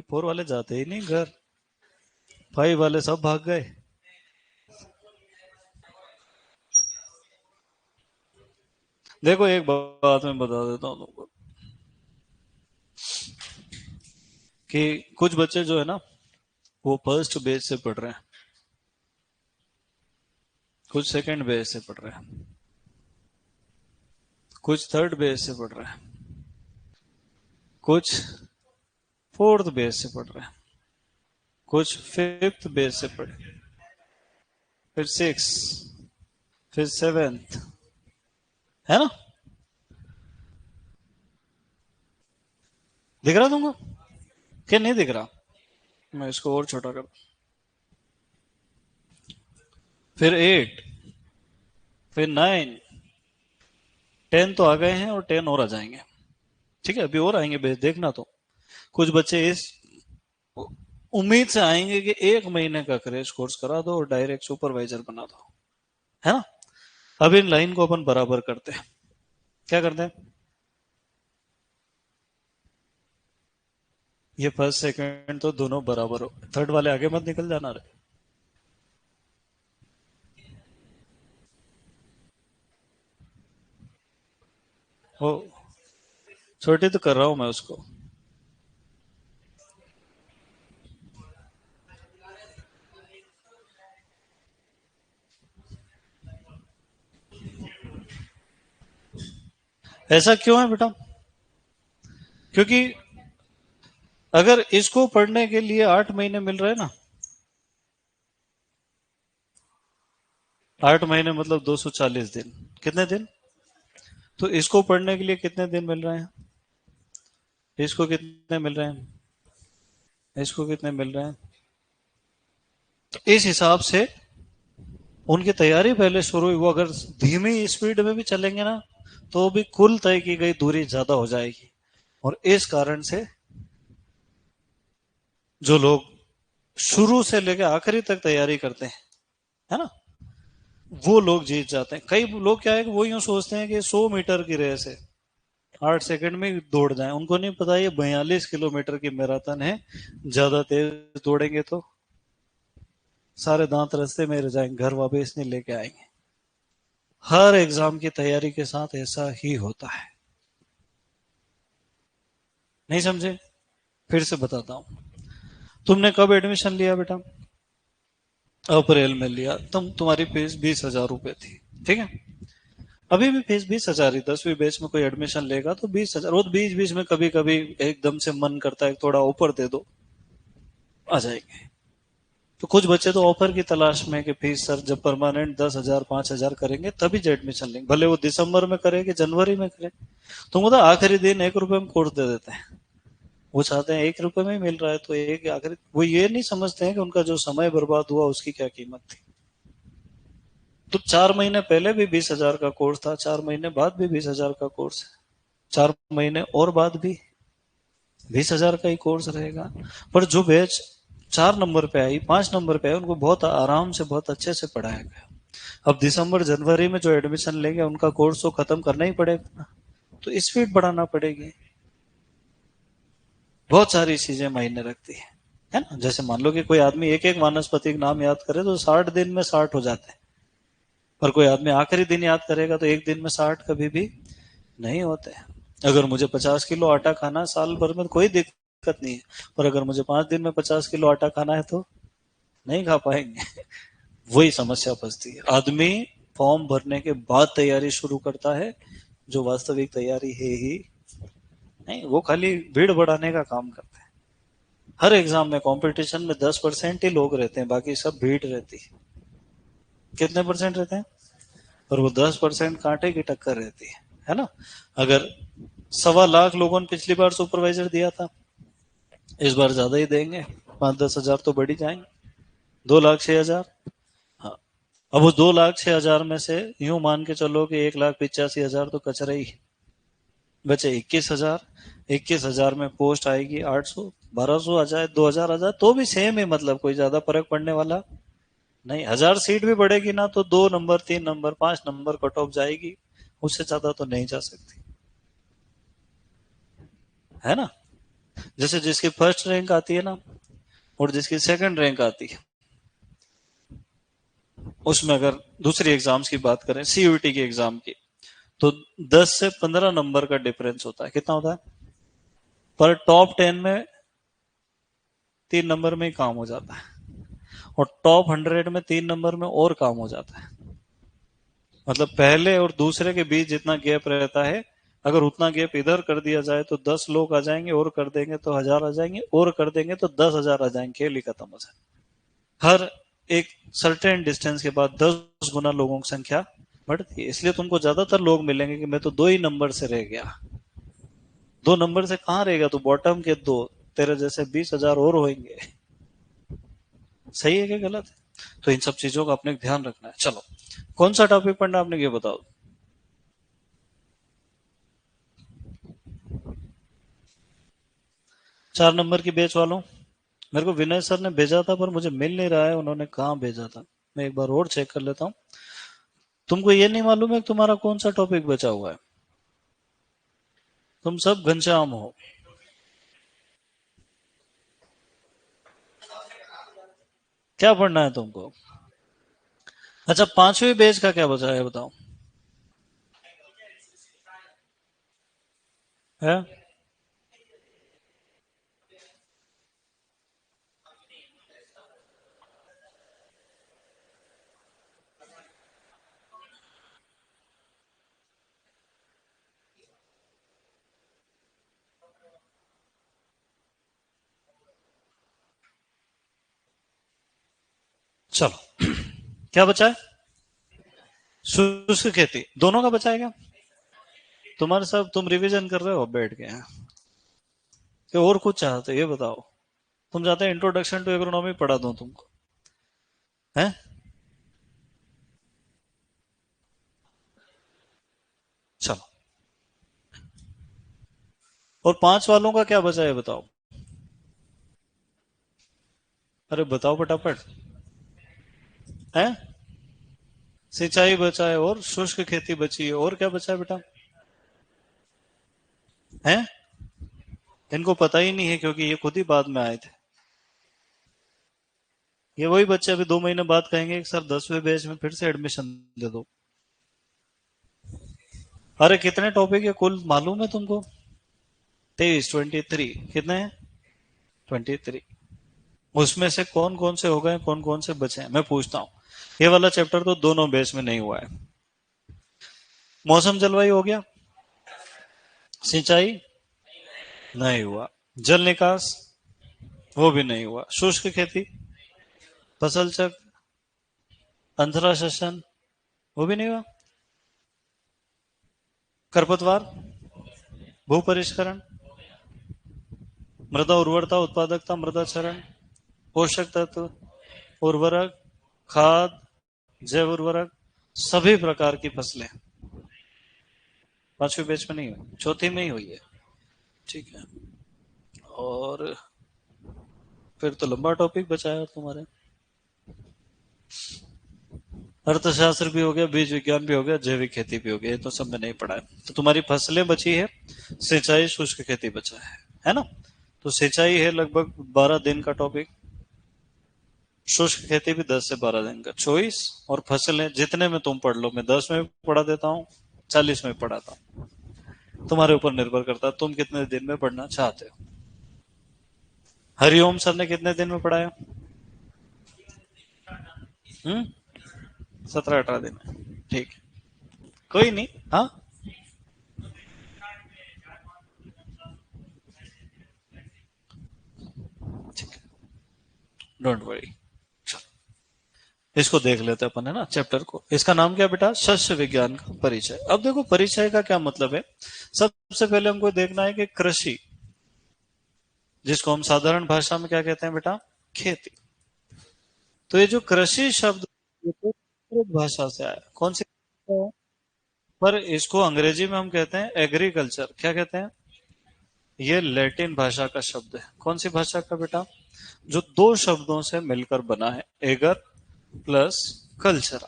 Four वाले जाते ही नहीं घर, फाइव वाले सब भाग गए। देखो एक बात मैं बता देता हूँ तुमको कि कुछ बच्चे जो है ना वो फर्स्ट बेस से पढ़ रहे हैं, कुछ सेकंड बेस से पढ़ रहे हैं, कुछ थर्ड बेस से पढ़ रहे हैं, कुछ फोर्थ बेस से पढ़ रहे हैं, कुछ फिफ्थ बेस से पढ़े, फिर सिक्स, फिर सेवेंथ, है ना? दिख रहा तुमको? क्या नहीं दिख रहा? मैं इसको और छोटा कर, फिर एट, फिर नाइन, टेन तो आ गए हैं और टेन और आ जाएंगे। ठीक है, अभी और आएंगे बेस, देखना। तो कुछ बच्चे इस उम्मीद से आएंगे कि एक महीने का क्रैश कोर्स करा दो और डायरेक्ट सुपरवाइजर बना दो, है ना? अब इन लाइन को अपन बराबर करते हैं। क्या करते हैं? ये फर्स्ट सेकंड तो दोनों बराबर हो, थर्ड वाले आगे मत निकल जाना रे। हो, छोटी तो कर रहा हूं मैं उसको। ऐसा क्यों है बेटा? क्योंकि अगर इसको पढ़ने के लिए 8 महीने मिल रहे हैं ना, 8 महीने मतलब 240 दिन, कितने दिन? तो इसको पढ़ने के लिए कितने दिन मिल रहे हैं? इसको कितने मिल रहे हैं? इसको कितने मिल रहे हैं? तो इस हिसाब से उनकी तैयारी पहले शुरू हुई। वो अगर धीमी स्पीड में भी चलेंगे ना तो भी कुल तय की गई दूरी ज्यादा हो जाएगी। और इस कारण से जो लोग शुरू से लेकर आखिरी तक तैयारी करते हैं, है ना, वो लोग जीत जाते हैं। कई लोग क्या है कि वो यूं सोचते हैं कि 100 मीटर की रेस है, 8 सेकंड में दौड़ जाए। उनको नहीं पता ये 42 किलोमीटर की मैराथन है, ज्यादा तेज दौड़ेंगे तो सारे दांत रास्ते में रह जाएंगे, घर वापस नहीं लेके आएंगे। हर एग्जाम की तैयारी के साथ ऐसा ही होता है। नहीं समझे? फिर से बताता हूँ। तुमने कब एडमिशन लिया बेटा? अप्रैल में लिया। तुम्हारी फीस 20,000 रुपए थी, ठीक है? अभी भी फीस 20,000 ही। 10वीं बैच में कोई एडमिशन लेगा तो 20,000। वो बीच बीच में कभी कभी एकदम से मन करता है थोड़ा ऊपर दे दो, आ जाएंगे। तो कुछ बच्चे तो ऑफर की तलाश में कि फीस सर जब परमानेंट 10,000 5,000 करेंगे तभी जो एडमिशन लेंगे, भले वो दिसंबर में करे कि जनवरी में करे। तो मतलब आखिरी दिन 1 रुपए में कोर्स दे देते हैं। वो चाहते हैं 1 रुपए में ही मिल रहा है तो एक आखिर, वो ये नहीं समझते हैं कि उनका जो समय बर्बाद हुआ उसकी क्या कीमत थी। तो 4 महीने पहले भी 20,000 का कोर्स था, 4 महीने बाद भी 20,000 का कोर्स है, 4 महीने और बाद भी 20,000 का ही कोर्स रहेगा। पर जो बैच 4 नंबर पे आई, 5 नंबर पे आई, उनको बहुत आराम से बहुत अच्छे से पढ़ाया गया। अब दिसंबर जनवरी में जो एडमिशन लेंगे उनका कोर्स तो खत्म करना ही पड़ेगा, तो स्पीड बढ़ाना पड़ेगी। बहुत सारी चीजें मायने रखती है ना? जैसे मान लो कि कोई आदमी एक एक वानस्पतिक नाम याद करे तो 60 दिन में 60 हो जाते हैं। पर कोई आदमी आखिरी दिन याद करेगा तो एक दिन में 60 कभी भी नहीं होते। अगर मुझे 50 किलो आटा खाना है साल भर में तो कोई दिक्कत नहीं है, पर अगर मुझे 5 दिन में 50 किलो आटा खाना है तो नहीं खा पाएंगे। वही समस्या फंसती है। आदमी फॉर्म भरने के बाद तैयारी शुरू करता है, जो वास्तविक तैयारी है ही नहीं। वो खाली भीड़ बढ़ाने का काम करता है। हर एग्जाम में कंपटीशन में 10% ही लोग रहते हैं, बाकी सब भीड़ रहती है। कितने परसेंट रहते हैं? और वो 10% कांटे की टक्कर रहती है ना? अगर 1.25 लाख लोगों ने पिछली बार सुपरवाइजर दिया था, इस बार ज्यादा ही देंगे, 5-10 हजार तो बढ़ ही जाएंगे, 2,06,000। हाँ, अब वो 2,06,000 में से यूं मान के चलो कि 1,85,000 तो कचरा ही, बचे 21,000। 21,000 में पोस्ट आएगी 800, 1,200 आ जाए, 2,000 आ जाए तो भी सेम है, मतलब कोई ज्यादा फर्क पड़ने वाला नहीं। 1,000 सीट भी बढ़ेगी ना तो 2 number 3 number 5 number cut off जाएगी, उससे ज्यादा तो नहीं जा सकती, है ना? जैसे जिसकी फर्स्ट रैंक आती है ना और जिसकी सेकंड रैंक आती है, उसमें अगर दूसरी एग्जाम्स की बात करें, सीयूईटी की एग्जाम की, तो 10 से 15 नंबर का डिफरेंस होता है। कितना होता है? पर टॉप 10 में 3 नंबर में ही काम हो जाता है, और टॉप 100 में 3 नंबर में और काम हो जाता है। मतलब पहले और दूसरे के बीच जितना गैप रहता है, अगर उतना गैप इधर कर दिया जाए तो 10 लोग आ जाएंगे, और कर देंगे तो 1000 आ जाएंगे, और कर देंगे तो 10,000 आ जाएंगे, खेल ही खत्म हो जाए। हर एक सर्टेन डिस्टेंस के बाद 10 गुना लोगों की संख्या बढ़ती है। इसलिए तुमको ज्यादातर लोग मिलेंगे कि मैं तो 2 ही नंबर से रह गया। 2 नंबर से कहाँ रहेगा तू? बॉटम के दो, तेरे जैसे 20,000 और होंगे। सही है कि गलत है? तो इन सब चीजों का अपने ध्यान रखना है। चलो, कौन सा टॉपिक पढ़ना आपने, ये बताओ। 4 नंबर की बेच वालों, मेरे को विनय सर ने भेजा था पर मुझे मिल नहीं रहा है, उन्होंने कहाँ भेजा था। मैं एक बार और चेक कर लेता हूँ। तुमको ये नहीं मालूम है कि तुम्हारा कौन सा टॉपिक बचा हुआ है? तुम सब घनश्याम हो। क्या पढ़ना है तुमको? अच्छा, 5वीं बेच का क्या बचा है बताओ। है? चलो, क्या बचा है? शुष्क खेती दोनों का बचा है क्या? तुम्हारे साथ तुम रिवीजन कर रहे हो बैठ के, कि और कुछ चाहते हो ये बताओ। तुम चाहते हैं इंट्रोडक्शन टू एग्रोनॉमी पढ़ा दूं तुमको? है? चलो, और 5 वालों का क्या बचा है बताओ। अरे बताओ फटाफट। है? सिंचाई बचा है, और शुष्क खेती बची है, और क्या बचा है बेटा? है? इनको पता ही नहीं है क्योंकि ये खुद ही बाद में आए थे। ये वही बच्चे अभी 2 महीने बाद कहेंगे कि सर 10वें बैच में फिर से एडमिशन दे दो। अरे कितने टॉपिक है कुल मालूम है तुमको? 23, 23 कितने हैं? 23। उसमें से कौन कौन से हो गए, कौन कौन से बचे हैं, मैं पूछता हूँ। ये वाला चैप्टर तो दोनों बैच में नहीं हुआ है। मौसम जलवायु हो गया। सिंचाई नहीं हुआ। जल निकास, वो भी नहीं हुआ। शुष्क खेती, फसल चक्र, अंतरा शसन, वो भी नहीं हुआ। खरपतवार, भू परिष्करण, मृदा उर्वरता उत्पादकता, मृदा क्षरण, पोषक तत्व, उर्वरक, खाद, जैव उर्वरक, सभी प्रकार की फसलें 5वीं बैच में नहीं हुई, चौथी में ही हुई है। ठीक है। और फिर तो लंबा टॉपिक बचा है तुम्हारे। अर्थशास्त्र भी हो गया, बीज विज्ञान भी हो गया, जैविक खेती भी हो गया, ये तो सब में नहीं पढ़ा है। तो तुम्हारी फसलें बची है, सिंचाई शुष्क खेती बचा है ना? तो सिंचाई है लगभग 12 दिन का टॉपिक, शुष्क खेती भी 10 से 12 दिन का चॉइस, और फसलें जितने में तुम पढ़ लो, मैं 10 में भी पढ़ा देता हूँ, 40 में पढ़ाता हूँ। तुम्हारे ऊपर निर्भर करता है तुम कितने दिन में पढ़ना चाहते हो। हरिओम सर ने कितने दिन में पढ़ाया? 17-18 दिन में, ठीक है। कोई नहीं। हाँ, ठीक है, डोंट वरी। इसको देख लेते अपन, है ना, चैप्टर को। इसका नाम क्या बेटा? शस्य विज्ञान का परिचय। अब देखो परिचय का क्या मतलब है। सबसे पहले हमको देखना है कि कृषि, जिसको हम साधारण भाषा में क्या कहते हैं बेटा? खेती। तो ये जो कृषि शब्द, ये तो संस्कृत भाषा से आया। कौन सी? पर इसको अंग्रेजी में हम कहते हैं एग्रीकल्चर। क्या कहते हैं? ये लैटिन भाषा का शब्द है। कौन सी भाषा का बेटा? जो 2 शब्दों से मिलकर बना है, एगर प्लस कल्चर।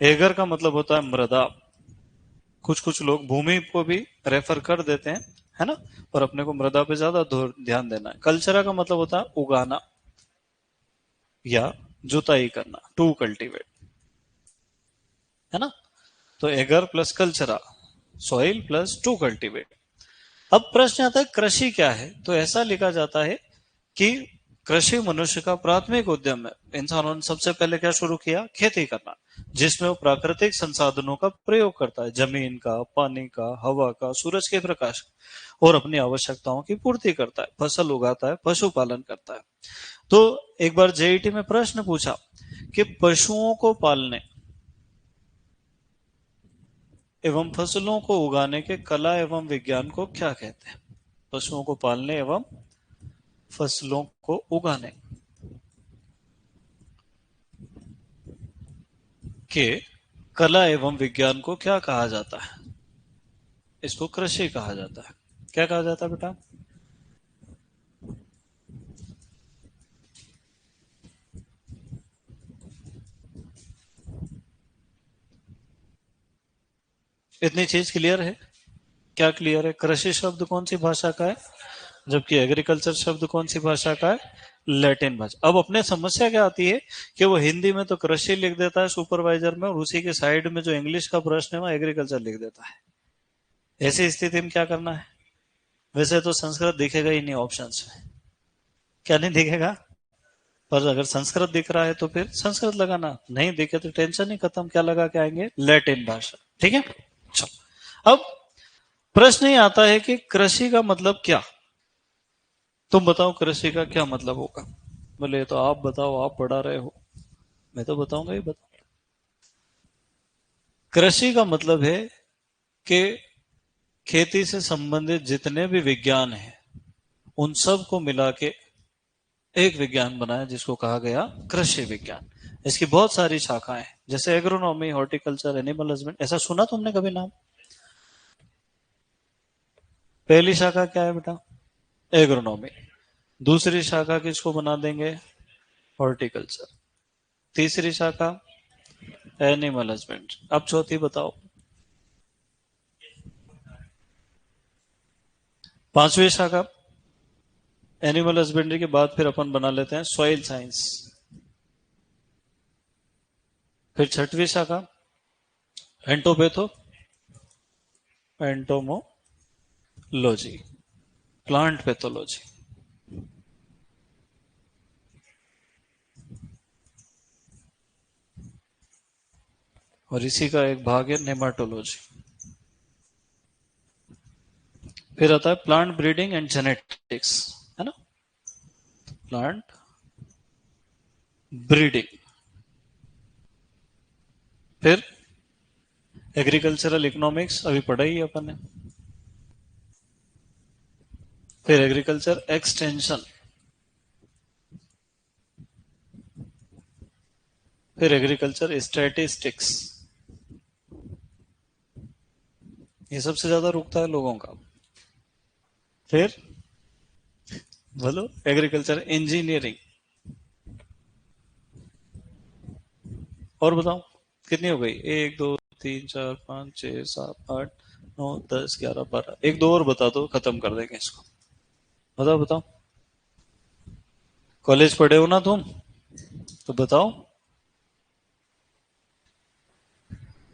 एगर का मतलब होता है मृदा। कुछ कुछ लोग भूमि को भी रेफर कर देते हैं, है ना, और अपने को मृदा पे ज्यादा ध्यान देना है। कल्चरा का मतलब होता है उगाना या जुताई करना, टू कल्टीवेट, है ना। तो एगर प्लस कल्चरा, सॉइल प्लस टू कल्टीवेट। अब प्रश्न आता है कृषि क्या है, तो ऐसा लिखा जाता है कि कृषि मनुष्य का प्राथमिक उद्यम है। इंसानों ने सबसे पहले क्या शुरू किया, खेती करना, जिसमें वो प्राकृतिक संसाधनों का प्रयोग करता है, जमीन का, पानी का, हवा का, सूरज के प्रकाश का, और अपनी आवश्यकताओं की पूर्ति करता है, फसल उगाता है, पशुपालन करता है। तो एक बार जेईटी में प्रश्न पूछा कि पशुओं को पालने एवं फसलों को उगाने के कला एवं विज्ञान को क्या कहते हैं। पशुओं को पालने एवं फसलों को उगाने के कला एवं विज्ञान को क्या कहा जाता है। इसको कृषि कहा जाता है। क्या कहा जाता है बेटा। इतनी चीज क्लियर है। क्या क्लियर है, कृषि शब्द कौन सी भाषा का है, जबकि एग्रीकल्चर शब्द कौन सी भाषा का है, लैटिन भाषा। अब अपने समस्या क्या आती है कि वो हिंदी में तो कृषि लिख देता है सुपरवाइजर में, और उसी के साइड में जो इंग्लिश का प्रश्न है वो एग्रीकल्चर लिख देता है। ऐसी स्थिति में क्या करना है। वैसे तो संस्कृत दिखेगा ही नहीं ऑप्शन में, क्या नहीं दिखेगा, पर अगर संस्कृत दिख रहा है तो फिर संस्कृत लगाना, नहीं दिखे तो टेंशन ही खत्म, क्या लगा के आएंगे, लैटिन भाषा। ठीक है, चलो। अब प्रश्न ये आता है कि कृषि का मतलब क्या। तुम बताओ कृषि का क्या मतलब होगा। बोले तो आप बताओ, आप पढ़ा रहे हो, मैं तो बताऊंगा ही बताऊंगा। कृषि का मतलब है कि खेती से संबंधित जितने भी विज्ञान हैं उन सब को मिला के एक विज्ञान बनाया, जिसको कहा गया कृषि विज्ञान। इसकी बहुत सारी शाखाएं हैं, जैसे एग्रोनॉमी, हॉर्टिकल्चर, एनिमल हस्बेंड। ऐसा सुना तुमने कभी नाम। पहली शाखा क्या है बेटा, एग्रोनॉमी। दूसरी शाखा किसको बना देंगे, हॉर्टिकल्चर। तीसरी शाखा एनिमल हस्बेंड। अब चौथी बताओ। पांचवी शाखा एनिमल हस्बेंड्री के बाद फिर अपन बना लेते हैं सॉइल साइंस। फिर छठवीं शाखा एंटोपैथो एंटोमोलॉजी, प्लांट पैथोलॉजी। और इसी का एक भाग है नेमाटोलॉजी। फिर आता है प्लांट ब्रीडिंग एंड जेनेटिक्स, है ना, प्लांट ब्रीडिंग। फिर एग्रीकल्चरल इकोनॉमिक्स, अभी पढ़ा ही है अपन ने। फिर एग्रीकल्चर एक्सटेंशन। फिर एग्रीकल्चर स्टैटिस्टिक्स। ये सबसे ज्यादा रुकता है लोगों का। फिर बोलो एग्रीकल्चर इंजीनियरिंग। और बताओ कितनी हो गई, एक दो तीन चार पाँच छह सात आठ नौ दस ग्यारह बारह, एक दो और बता दो खत्म कर देंगे इसको। बताओ बताओ, कॉलेज पढ़े हो ना तुम, तो बताओ।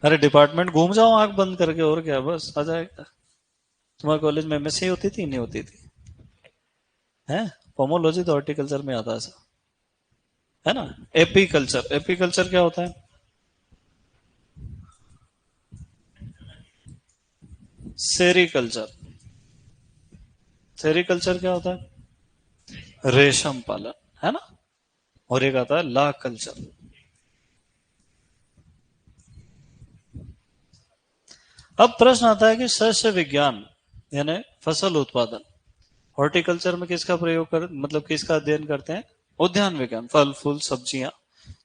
अरे डिपार्टमेंट घूम जाओ आंख बंद करके, और क्या, बस आ जाएगा। तुम्हारे कॉलेज में एमएससी होती थी, नहीं होती थी, है। पोमोलॉजी तो हॉर्टिकल्चर में आता है ना। एपीकल्चर, एपीकल्चर क्या होता है, सेरीकल्चर। सेरीकल्चर क्या होता है, रेशम पालन, है ना। और एक आता है ला कल्चर। अब प्रश्न आता है कि शस्य विज्ञान यानी फसल उत्पादन, हॉर्टिकल्चर में किसका प्रयोग कर, मतलब किसका अध्ययन करते हैं, उद्यान विज्ञान, फल फूल सब्जियां।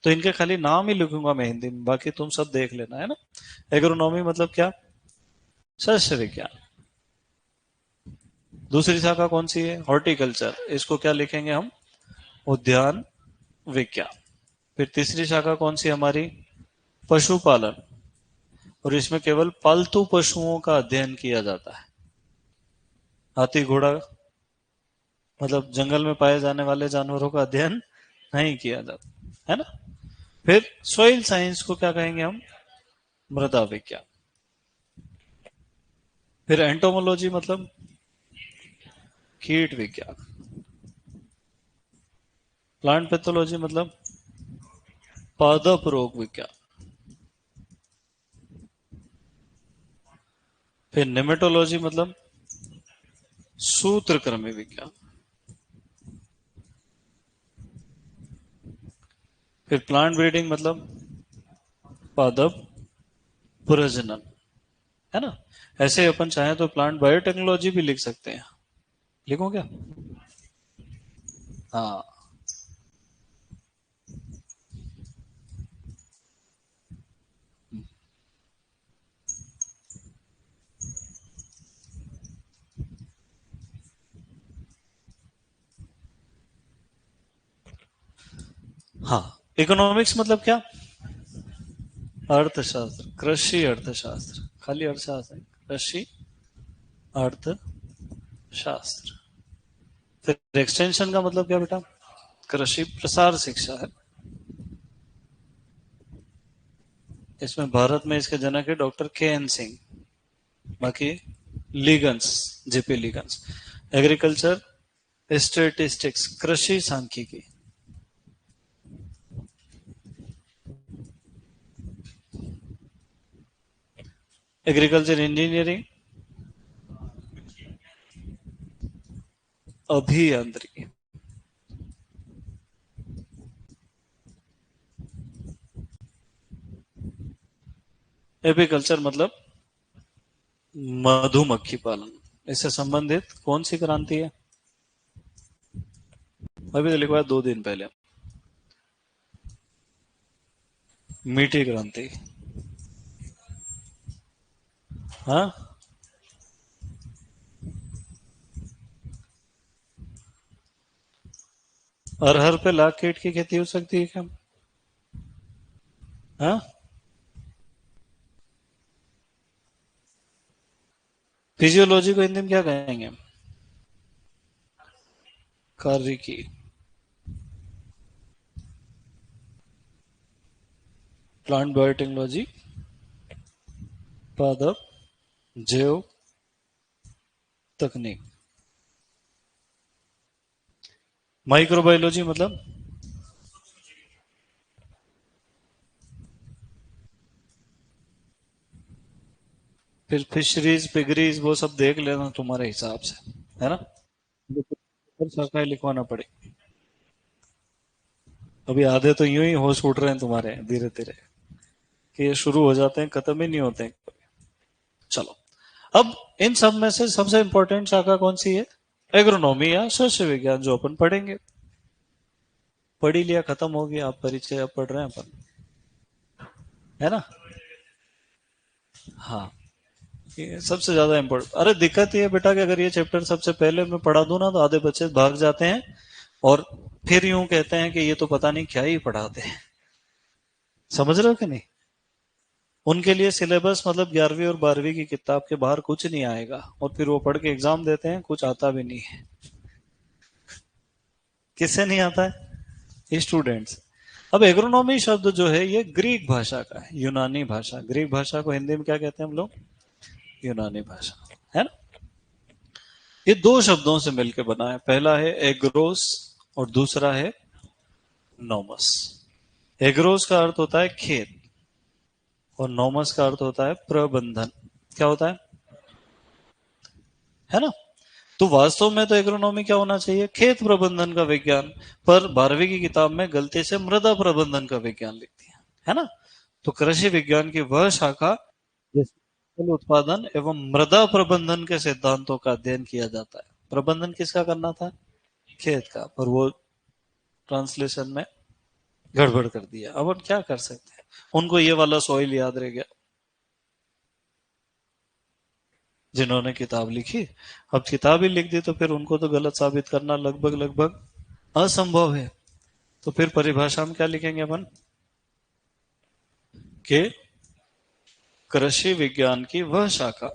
तो इनके खाली नाम ही लिखूंगा मैं हिंदी में, बाकी तुम सब देख लेना, है ना। एग्रोनॉमी मतलब क्या, शस्य विज्ञान। दूसरी शाखा कौन सी है, हॉर्टिकल्चर, इसको क्या लिखेंगे हम, उद्यान विज्ञान। फिर तीसरी शाखा कौन सी हमारी, पशुपालन, और इसमें केवल पालतू पशुओं का अध्ययन किया जाता है। हाथी घोड़ा मतलब जंगल में पाए जाने वाले जानवरों का अध्ययन नहीं किया जाता, है ना। फिर सोइल साइंस को क्या कहेंगे हम? मृदा विज्ञान। फिर एंटोमोलॉजी मतलब कीट विज्ञान। प्लांट पैथोलॉजी मतलब पादप रोग विज्ञान। फिर नेमेटोलॉजी मतलब सूत्रकृमि विज्ञान। फिर प्लांट ब्रीडिंग मतलब पादप प्रजनन, है ना। ऐसे ही अपन चाहें तो प्लांट बायोटेक्नोलॉजी भी लिख सकते हैं। लिखो क्या? हाँ। हाँ, इकोनॉमिक्स मतलब क्या? अर्थशास्त्र, कृषि अर्थशास्त्र, खाली अर्थशास्त्र नहीं, कृषि अर्थशास्त्र। फिर एक्सटेंशन का मतलब क्या बेटा? कृषि प्रसार शिक्षा है। इसमें भारत में इसके जनक है डॉक्टर के एन सिंह। बाकी लीगन्स, जेपी लीगन्स। एग्रीकल्चर स्टेटिस्टिक्स, कृषि सांख्यिकी। एग्रीकल्चर इंजीनियरिंग, अभियांत्रिकी। एपीकल्चर मतलब मधुमक्खी पालन। इससे संबंधित कौन सी क्रांति है? अभी तो लिखवाया 2 दिन पहले, मीठी क्रांति। हाँ। अरहर पे लाख कीट की खेती हो सकती है क्या? हाँ। फिजियोलॉजी को हिंदी में क्या कहेंगे? कार्य की। प्लांट बायोटेक्नोलॉजी पादप जैव तकनीक। माइक्रोबायोलॉजी मतलब फिर फिशरीज पिगरीज वो सब देख लेना तुम्हारे हिसाब से, है ना। फिर शाखाएं लिखवाना पड़े। अभी आधे तो यूं ही होश उड़ रहे हैं तुम्हारे धीरे धीरे, कि ये शुरू हो जाते हैं खत्म ही नहीं होते हैं। चलो, अब इन सब में से सबसे इंपॉर्टेंट शाखा कौन सी है? एग्रोनॉमी या शस्य विज्ञान, जो अपन पढ़ेंगे। पढ़ ही लिया, खत्म हो गया, आप परिचय अब पढ़ रहे हैं अपन, है ना। हाँ, ये सबसे ज्यादा इम्पोर्टेंट। अरे दिक्कत ये है बेटा कि अगर ये चैप्टर सबसे पहले मैं पढ़ा दूं ना तो आधे बच्चे भाग जाते हैं और फिर यूं कहते हैं कि ये तो पता नहीं क्या ही पढ़ाते हैं। समझ रहे हो कि नहीं? उनके लिए सिलेबस मतलब 11वीं और 12वीं की किताब के बाहर कुछ नहीं आएगा, और फिर वो पढ़ के एग्जाम देते हैं, कुछ आता भी नहीं है। किससे नहीं आता है? स्टूडेंट्स। अब एग्रोनॉमी शब्द जो है ये ग्रीक भाषा का है, यूनानी भाषा। ग्रीक भाषा को हिंदी में क्या कहते हैं हम लोग? यूनानी भाषा, है ना। ये दो शब्दों से मिलकर बना है, पहला है एग्रोस और दूसरा है नोमस। एग्रोस का अर्थ होता है खेत और नोमस का अर्थ होता है प्रबंधन। क्या होता है ना। तो वास्तव में तो एग्रोनॉमी क्या होना चाहिए? खेत प्रबंधन का विज्ञान। पर 12वीं की किताब में गलती से मृदा प्रबंधन का विज्ञान लिख दिया, है ना। तो कृषि विज्ञान की वह शाखा जिसमें फसल उत्पादन एवं मृदा प्रबंधन के सिद्धांतों का अध्ययन किया जाता है। प्रबंधन किसका करना था? खेत का। पर वो ट्रांसलेशन में गड़बड़ कर दिया। अब हम क्या कर सकते हैं? उनको ये वाला सॉइल याद रह गया जिन्होंने किताब लिखी। अब किताब ही लिख दी तो फिर उनको तो गलत साबित करना लगभग लगभग असंभव है। तो फिर परिभाषा में क्या लिखेंगे अपन? कि कृषि विज्ञान की वह शाखा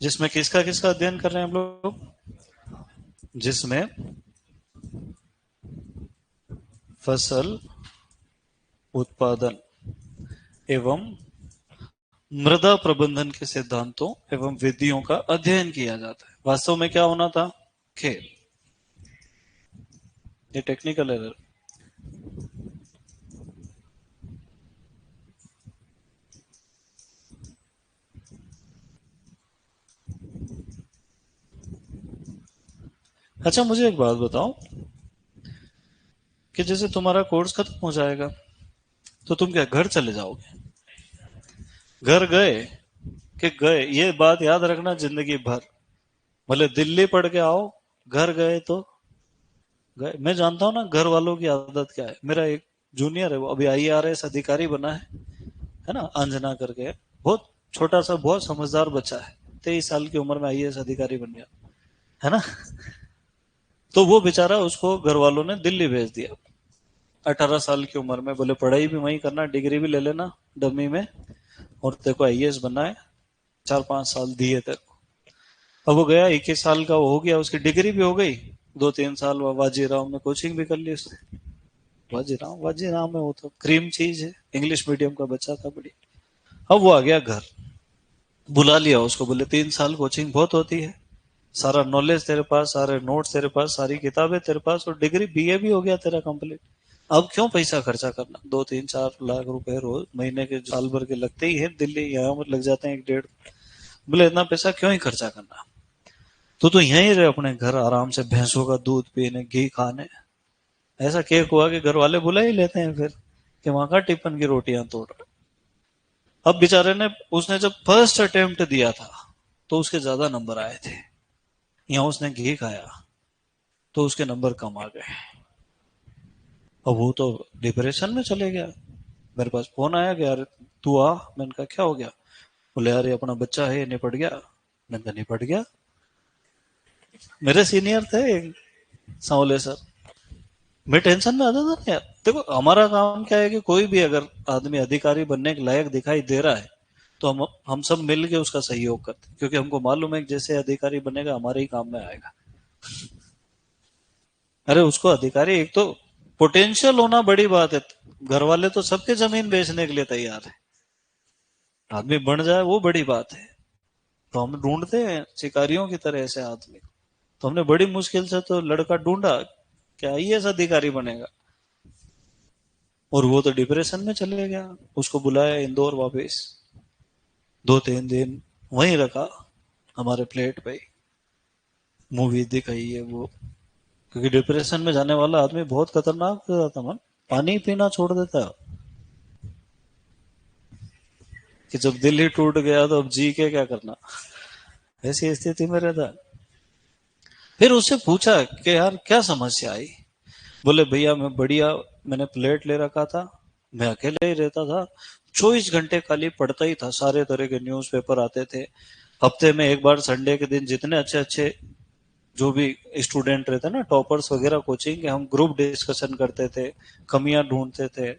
जिसमें किसका किसका अध्ययन कर रहे हैं हम लोग? जिसमें फसल उत्पादन एवं मृदा प्रबंधन के सिद्धांतों एवं विधियों का अध्ययन किया जाता है। वास्तव में क्या होना था? खेल। ये टेक्निकल एरर। अच्छा, मुझे एक बात बताओ कि जैसे तुम्हारा कोर्स खत्म हो जाएगा तो तुम क्या घर चले जाओगे? घर गए कि गए, ये बात याद रखना जिंदगी भर। भले दिल्ली पढ़ के आओ, घर गए तो गए। मैं जानता हूँ ना घर वालों की आदत क्या है। मेरा एक जूनियर है, वो अभी आईआरएस अधिकारी बना है ना, अंजना करके। बहुत छोटा सा, बहुत समझदार बच्चा है, 23 साल की उम्र में आईएएस अधिकारी बन गया है ना। तो वो बेचारा, उसको घर वालों ने दिल्ली भेज दिया 18 साल की उम्र में। बोले पढ़ाई भी वहीं करना, डिग्री भी ले लेना डमी में, और तेरे को आईएएस बनना है। 4-5 साल दिए तेरे को। अब वो गया, 21 साल का वो हो गया, उसकी डिग्री भी हो गई। 2-3 साल वाजीराव में कोचिंग भी कर ली उसने। वाजीराव, वाजीराव में वो तो क्रीम चीज है, इंग्लिश मीडियम का बच्चा था, बड़ी। अब वो आ गया घर, बुला लिया उसको, बोले 3 साल कोचिंग बहुत होती है, सारा नॉलेज तेरे पास, सारे नोट्स तेरे पास, सारी किताबें तेरे पास, और डिग्री बीए भी हो गया तेरा कंप्लीट। अब क्यों पैसा खर्चा करना? 2-3-4 लाख रुपए रोज महीने के, साल भर के लगते ही है, दिल्ली यहाँ पर लग जाते हैं 1-1.5। बोले इतना पैसा क्यों ही खर्चा करना, तो यहीं रहे अपने घर आराम से, भैंसों का दूध पीने, घी खाने। ऐसा केक हुआ कि घर वाले बुला ही लेते हैं फिर, कि वहां का टिफिन की रोटियां तोड़ रहे। अब बेचारे ने, उसने जब फर्स्ट अटेम्प्ट दिया था तो उसके ज्यादा नंबर आए थे। यहाँ उसने घी खाया तो उसके नंबर कम आ गए। अब वो तो डिप्रेशन में चले गया। मेरे पास फोन आया कि यार तू आ। मैंने कहा क्या हो गया? बोले यार ये अपना बच्चा है, ये निपट गया। मैंने कहा निपट गया? मेरे सीनियर थे एक, सांवले सर। मैं टेंशन में आता था ना यार। देखो हमारा काम क्या है कि कोई भी अगर आदमी अधिकारी बनने के लायक दिखाई दे रहा है तो हम सब मिल के उसका सहयोग करते हैं, क्योंकि हमको मालूम है कि जैसे अधिकारी बनेगा हमारे ही काम में आएगा। अरे उसको अधिकारी, एक तो पोटेंशियल होना बड़ी बात है। घर वाले तो सबके जमीन बेचने के लिए तैयार है, आदमी बन जाए वो बड़ी बात है। तो हम ढूंढते हैं शिकारियों की तरह ऐसे आदमी। तो हमने बड़ी मुश्किल से तो लड़का ढूंढा कि आईएएस अधिकारी बनेगा, और वो तो डिप्रेशन में चले गया। उसको बुलाया इंदौर वापस, 2-3 दिन वहीं रखा हमारे प्लेट पे, मूवी दिखाई है वो। क्योंकि डिप्रेशन में जाने वाला आदमी बहुत खतरनाक हो जाता, मन पानी पीना छोड़ देता। कि जब दिल ही टूट गया तो अब जी के क्या करना, ऐसी स्थिति में रहता। फिर उससे पूछा कि यार क्या समस्या आई? बोले भैया मैं बढ़िया, मैंने प्लेट ले रखा था, मैं अकेले ही रहता था, 24 घंटे खाली पढ़ता ही था, सारे तरह के न्यूज़पेपर आते थे। हफ्ते में एक बार संडे के दिन जितने अच्छे अच्छे जो भी स्टूडेंट रहते ना, टॉपर्स वगैरह कोचिंग के, हम ग्रुप डिस्कशन करते थे, कमियां ढूंढते थे,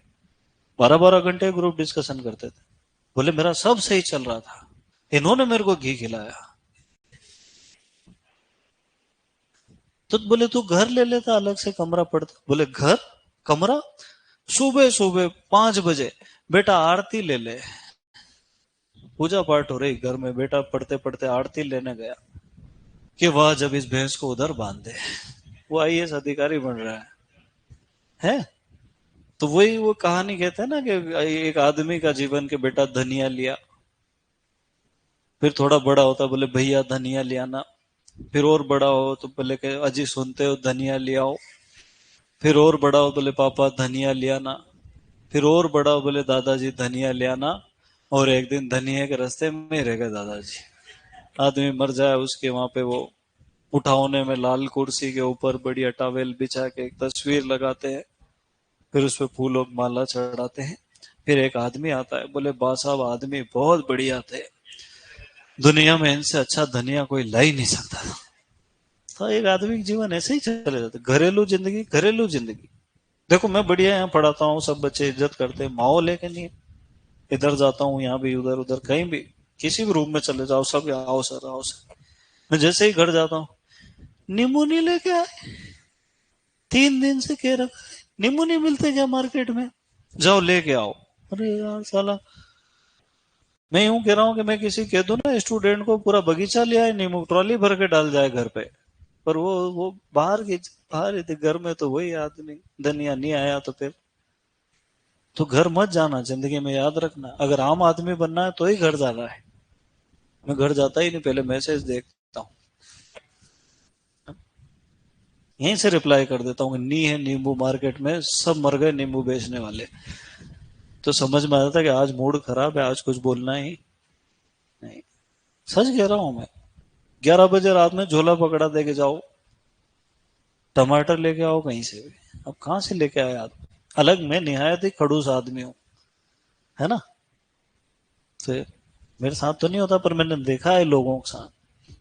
12-12 घंटे ग्रुप डिस्कशन करते थे। बोले मेरा सब सही चल रहा था, इन्होंने मेरे को घी खिलाया। तो बोले तू घर ले लेता, अलग से कमरा पड़ता। बोले घर, कमरा, सुबह सुबह 5 बजे बेटा आरती ले ले। पूजा पाठ हो रही घर में, बेटा पढ़ते पढ़ते आरती लेने गया कि वाह जब इस भैंस को उधर बांध दे। वो आईएएस अधिकारी बन रहा है। तो वही वो कहानी कहते हैं ना कि एक आदमी का जीवन के बेटा धनिया लिया, फिर थोड़ा बड़ा होता बोले भैया धनिया ले आना, फिर और बड़ा हो तो बोले के अजी सुनते हो धनिया ले आओ, फिर और बड़ा हो बोले पापा धनिया ले आना, फिर और बड़ा हो बोले दादाजी धनिया ले आना। और एक दिन धनिया के रास्ते में ही रह गए दादाजी। आदमी मर जाए, उसके वहां पे वो उठाने में लाल कुर्सी के ऊपर बढ़िया टॉवेल बिछा के एक तस्वीर लगाते हैं, फिर उस पर फूलों की माला चढ़ाते हैं। फिर एक आदमी आता है, बोले बा साहब आदमी बहुत बढ़िया थे, दुनिया में इनसे अच्छा धनिया कोई ला ही नहीं सकता था। तो एक आदमी का जीवन ऐसे ही चले जाते, घरेलू जिंदगी, घरेलू जिंदगी। देखो मैं बढ़िया यहाँ पढ़ाता हूँ, सब बच्चे इज्जत करते हैं, माहौल है कि नहीं? इधर जाता हूँ यहाँ भी, उधर उधर कहीं भी किसी भी रूम में चले जाओ, सब आओ सर आओ सर। मैं जैसे ही घर जाता हूँ, नींबू नहीं लेके आए, 3 दिन से कह रखा है, नींबू नहीं मिलते क्या मार्केट में, जाओ लेके आओ। अरे यार साला, मैं यूं कह रहा हूँ कि मैं किसी कह दूं ना स्टूडेंट को पूरा बगीचा ले आए नींबू, ट्रॉली भर के डाल जाए घर पे, पर वो बाहर ही थे, घर में तो वही आदमी धनिया नहीं आया। तो घर मत जाना, जिंदगी में याद रखना, अगर आम आदमी बनना है तो ही घर जाना है। मैं घर जाता ही नहीं, पहले मैसेज देखता हूँ, यहीं से रिप्लाई कर देता हूँ कि नी है नींबू मार्केट में, सब मर गए नींबू बेचने वाले। तो समझ में आता कि आज मूड खराब है, आज कुछ बोलना ही नहीं। सच कह रहा हूं मैं। 11 बजे रात में झोला पकड़ा दे के जाओ, टमाटर लेके आओ कहीं से भी, अब कहां से लेके आए आदमी। अलग मैं निहायत ही खड़ूस आदमी हूं, है ना। तो मेरे साथ तो नहीं होता, पर मैंने देखा है लोगों के साथ।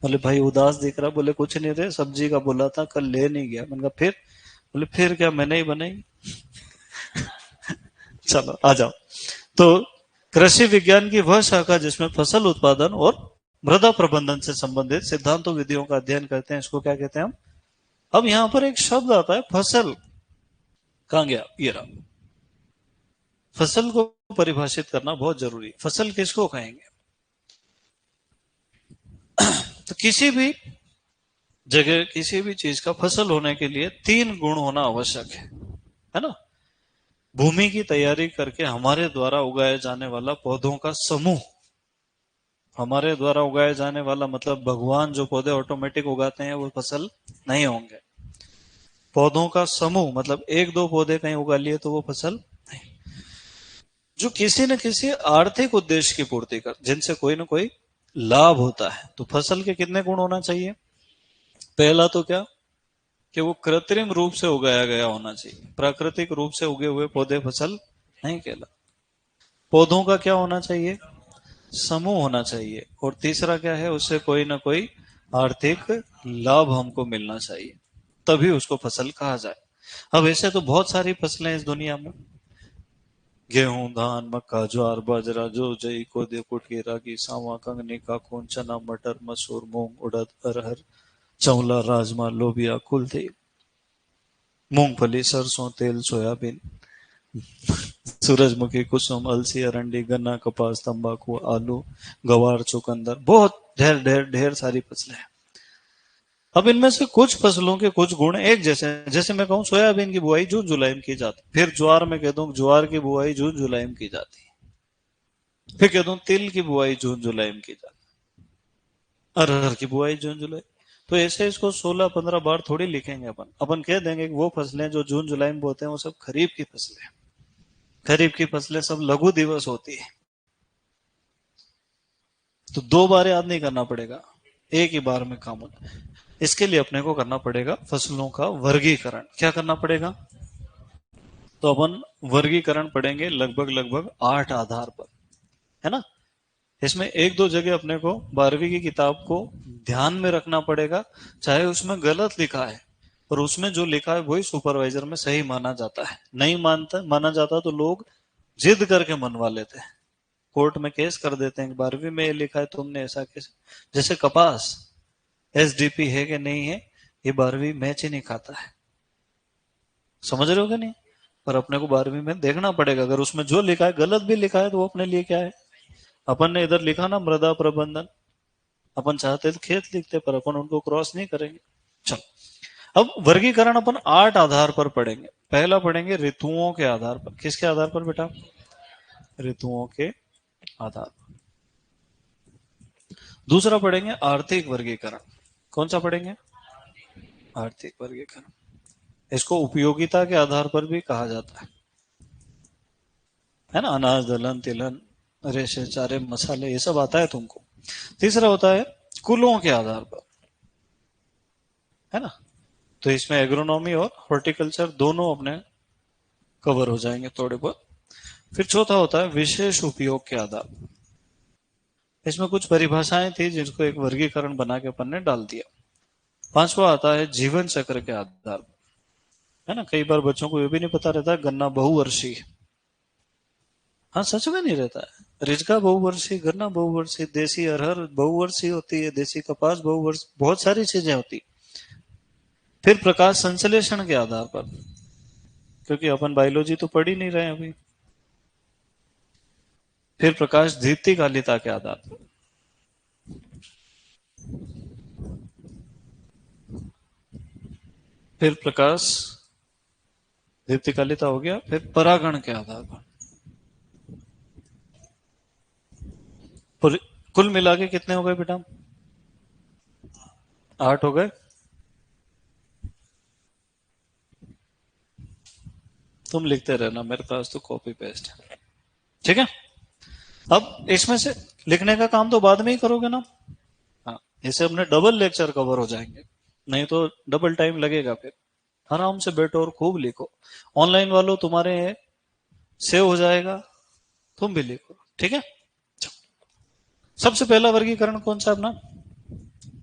बोले भाई उदास दिख रहा, बोले कुछ नहीं रे, सब्जी का बोला था कल ले नहीं गया। मैंने कहा फिर, बोले फिर क्या मैंने ही बनाई। चलो आ जाओ। तो कृषि विज्ञान की वह शाखा जिसमें फसल उत्पादन और मृदा प्रबंधन से संबंधित सिद्धांतों विधियों का अध्ययन करते हैं, इसको क्या कहते हैं हम। अब यहां पर एक शब्द आता है फसल, कहां गया, ये रहा। फसल को परिभाषित करना बहुत जरूरी है। फसल किसको कहेंगे। तो किसी भी जगह किसी भी चीज का फसल होने के लिए 3 गुण होना आवश्यक है ना। भूमि की तैयारी करके हमारे द्वारा उगाए जाने वाला पौधों का समूह, हमारे द्वारा उगाए जाने वाला मतलब भगवान जो पौधे ऑटोमेटिक उगाते हैं वो फसल नहीं होंगे। पौधों का समूह मतलब एक दो पौधे कहीं उगा लिए तो वो फसल नहीं। जो किसी न किसी आर्थिक उद्देश्य की पूर्ति कर, जिनसे कोई न कोई लाभ होता है। तो फसल के कितने गुण होना चाहिए। पहला तो क्या, कि वो कृत्रिम रूप से उगाया गया होना चाहिए। प्राकृतिक रूप से उगे हुए पौधे फसल नहीं कहला। पौधों का क्या होना चाहिए, समूह होना चाहिए। और तीसरा क्या है, उससे कोई ना कोई आर्थिक लाभ हमको मिलना चाहिए, तभी उसको फसल कहा जाए। अब ऐसे तो बहुत सारी फसलें इस दुनिया में, गेहूं धान मक्का ज्वार बाजरा जो जई कोदे कुटकी रागी सावा कंगनी काकून चना मटर मसूर मूंग उड़द अरहर चौला राजमा लोबिया कुलथी मूंगफली सरसों तेल सोयाबीन सूरजमुखी कुसुम अलसी अरंडी गन्ना कपास तंबाकू आलू गवार चुकंदर, बहुत ढेर ढेर ढेर सारी फसलें हैं। अब इनमें से कुछ फसलों के कुछ गुण एक जैसे हैं। जैसे मैं कहूं सोयाबीन की बुआई जून जुलाई में की जाती, फिर ज्वार में कह दूं ज्वार की बुआई जून जुलाई में की जाती, फिर कह दूं तिल की बुआई जून जुलाई में की जाती, अरहर की बुआई जून जुलाई। तो ऐसे इसको 16-15 बार थोड़ी लिखेंगे अपन अपन कह देंगे कि वो फसलें जो जून जुलाई में बोते हैं वो सब खरीफ की फसलें। खरीफ की फसलें सब लघु दिवस होती है। तो 2 बार याद नहीं करना पड़ेगा, एक ही बार में काम होता है। इसके लिए अपने को करना पड़ेगा फसलों का वर्गीकरण। क्या करना पड़ेगा, तो अपन वर्गीकरण पढ़ेंगे लगभग लगभग 8 आधार पर, है ना। इसमें एक दो जगह अपने को 12वीं की किताब को ध्यान में रखना पड़ेगा, चाहे उसमें गलत लिखा है, और उसमें जो लिखा है वही सुपरवाइजर में सही माना जाता है। नहीं मानता माना जाता तो लोग जिद करके मनवा लेते हैं, कोर्ट में केस कर देते हैं। 12वीं में ये लिखा है तुमने ऐसा कैसे। जैसे कपास एसडीपी है कि नहीं है, ये 12वीं मैच ही नहीं खाता है, समझ रहे हो कि नहीं। पर अपने को 12वीं में देखना पड़ेगा, अगर उसमें जो लिखा है गलत भी लिखा है तो वो अपने लिए क्या है। अपन ने इधर लिखा ना मृदा प्रबंधन, अपन चाहते तो खेत लिखते, पर अपन उनको क्रॉस नहीं करेंगे। चलो अब वर्गीकरण अपन 8 आधार पर पढ़ेंगे। पहला पढ़ेंगे ऋतुओं के आधार पर। किसके आधार पर बेटा, ऋतुओं के आधार पर। दूसरा पढ़ेंगे आर्थिक वर्गीकरण। कौन सा पढ़ेंगे, आर्थिक वर्गीकरण। इसको उपयोगिता के आधार पर भी कहा जाता है ना। अनाज दलहन तिलहन रेशे चारे मसाले ये सब आता है तुमको। तीसरा होता है कुलों के आधार पर, है ना। तो इसमें एग्रोनॉमी और हॉर्टिकल्चर दोनों अपने कवर हो जाएंगे थोड़े बहुत। फिर चौथा होता है विशेष उपयोग के आधार पर। इसमें कुछ परिभाषाएं थी जिसको एक वर्गीकरण बना के अपन ने डाल दिया। पांचवा आता है जीवन चक्र के आधार पर, है ना। कई बार बच्चों को ये भी नहीं पता रहता गन्ना बहुवर्षीय। हाँ सच में नहीं रहता है, रिजका बहुवर्षीय, गन्ना बहुवर्षीय, देसी अरहर बहुवर्षीय होती है, देसी कपास बहुवर्ष, बहुत सारी चीजें होती। फिर प्रकाश संश्लेषण के आधार पर, क्योंकि अपन बायोलॉजी तो पढ़ ही नहीं रहे हैं अभी। फिर प्रकाश दीप्ति कालिता के आधार पर, फिर प्रकाश दीप्ति कालिता हो गया, फिर परागण के आधार पर। कुल मिला के कितने हो गए बेटा? 8 हो गए। तुम लिखते रहना, मेरे पास तो कॉपी पेस्ट है। ठीक है। अब इसमें से लिखने का काम तो बाद में ही करोगे ना। हाँ, इसे अपने डबल लेक्चर कवर हो जाएंगे, नहीं तो डबल टाइम लगेगा फिर। आराम से बैठो और खूब लिखो। ऑनलाइन वालों तुम्हारे सेव हो जाएगा, तुम भी लिखो। ठीक है। सबसे पहला वर्गीकरण कौन सा अपना,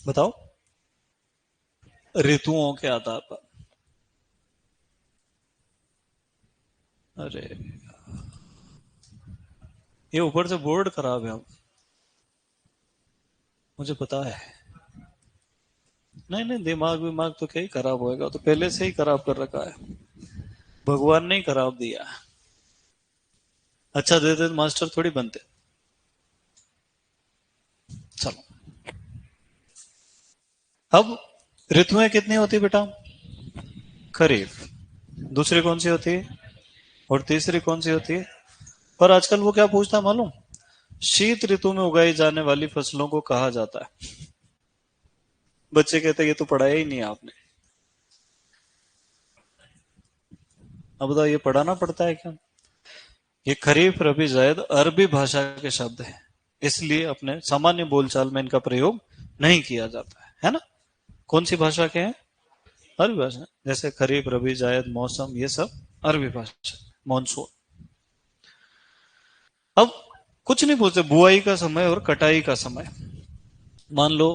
बताओ? ऋतुओं के आधार पर। अरे, ये ऊपर से बोर्ड खराब है अब, मुझे पता है। नहीं नहीं, दिमाग विमाग तो क्या ही खराब होएगा, तो पहले से ही खराब कर रखा है, भगवान ने ही खराब दिया। अच्छा देते तो मास्टर थोड़ी बनते। चलो, अब ऋतुएं कितनी होती बेटा? खरीफ, दूसरी कौन सी होती है, और तीसरी कौन सी होती है? पर आजकल वो क्या पूछता है मालूम? शीत ऋतु में उगाई जाने वाली फसलों को कहा जाता है। बच्चे कहते हैं ये तो पढ़ाया ही नहीं आपने। अब बताओ, ये पढ़ाना पड़ता है क्या? ये खरीफ रबी जायद अरबी भाषा के शब्द हैं, इसलिए अपने सामान्य बोलचाल में इनका प्रयोग नहीं किया जाता है ना? कौन सी भाषा के हैं? अरबी भाषा। जैसे खरीफ रबी जायद मौसम, ये सब अरबी भाषा, मॉनसून। अब कुछ नहीं पूछते बुआई का समय और कटाई का समय। मान लो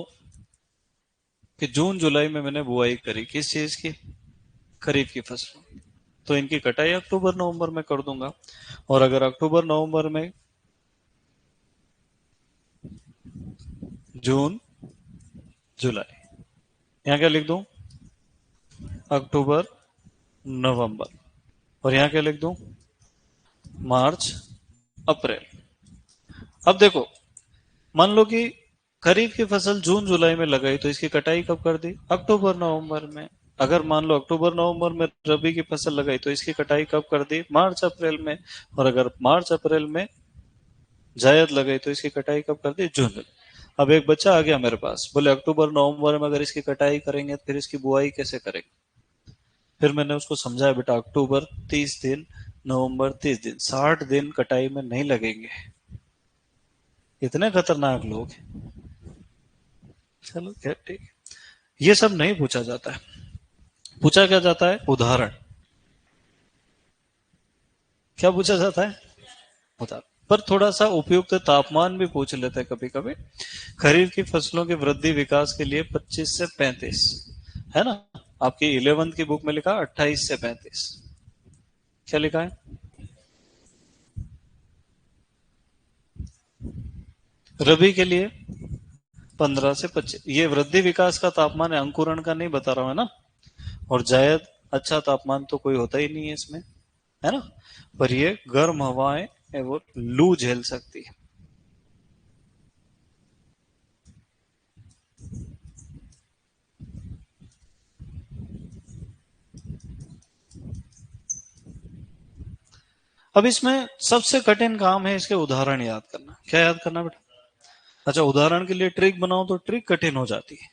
कि जून जुलाई में मैंने बुआई करी, किस चीज की? खरीफ की फसल। तो इनकी कटाई अक्टूबर नवंबर में कर दूंगा। और अगर अक्टूबर नवंबर में, जून जुलाई, यहाँ क्या लिख दूं? अक्टूबर नवंबर। और यहाँ क्या लिख दूं? मार्च अप्रैल। अब देखो, मान लो कि खरीफ की फसल जून जुलाई में लगाई, तो इसकी कटाई कब कर दी? अक्टूबर नवंबर में। अगर मान लो अक्टूबर नवंबर में रबी की फसल लगाई, तो इसकी कटाई कब कर दी? मार्च अप्रैल में। और अगर मार्च अप्रैल में जायद लगाई, तो इसकी कटाई कब कर दी? जून में। अब एक बच्चा आ गया मेरे पास, बोले अक्टूबर नवंबर में अगर इसकी कटाई करेंगे तो फिर इसकी बुआई कैसे करेंगे? फिर मैंने उसको समझाया, बेटा अक्टूबर 30 दिन, नवंबर 30 दिन, 60 दिन कटाई में नहीं लगेंगे। इतने खतरनाक लोग हैं। चलो क्या, ठीक है। ये सब नहीं पूछा जाता है। पूछा क्या जाता है? उदाहरण। क्या पूछा जाता है? उदाहरण। पर थोड़ा सा उपयुक्त तापमान भी पूछ लेते हैं कभी कभी। खरीफ की फसलों के वृद्धि विकास के लिए 25 से 35, है ना? आपकी 11th की बुक में लिखा 28 से 35। क्या लिखा है? रबी के लिए 15 से 25। ये वृद्धि विकास का तापमान है, अंकुरण का नहीं बता रहा हूं, है ना? और जायद अच्छा तापमान तो कोई होता ही नहीं है इसमें, है ना? पर ये गर्म हवाएं है, वो लू झेल सकती है। अब इसमें सबसे कठिन काम है इसके उदाहरण याद करना। क्या याद करना बेटा? अच्छा, उदाहरण के लिए ट्रिक बनाओ तो ट्रिक कठिन हो जाती है।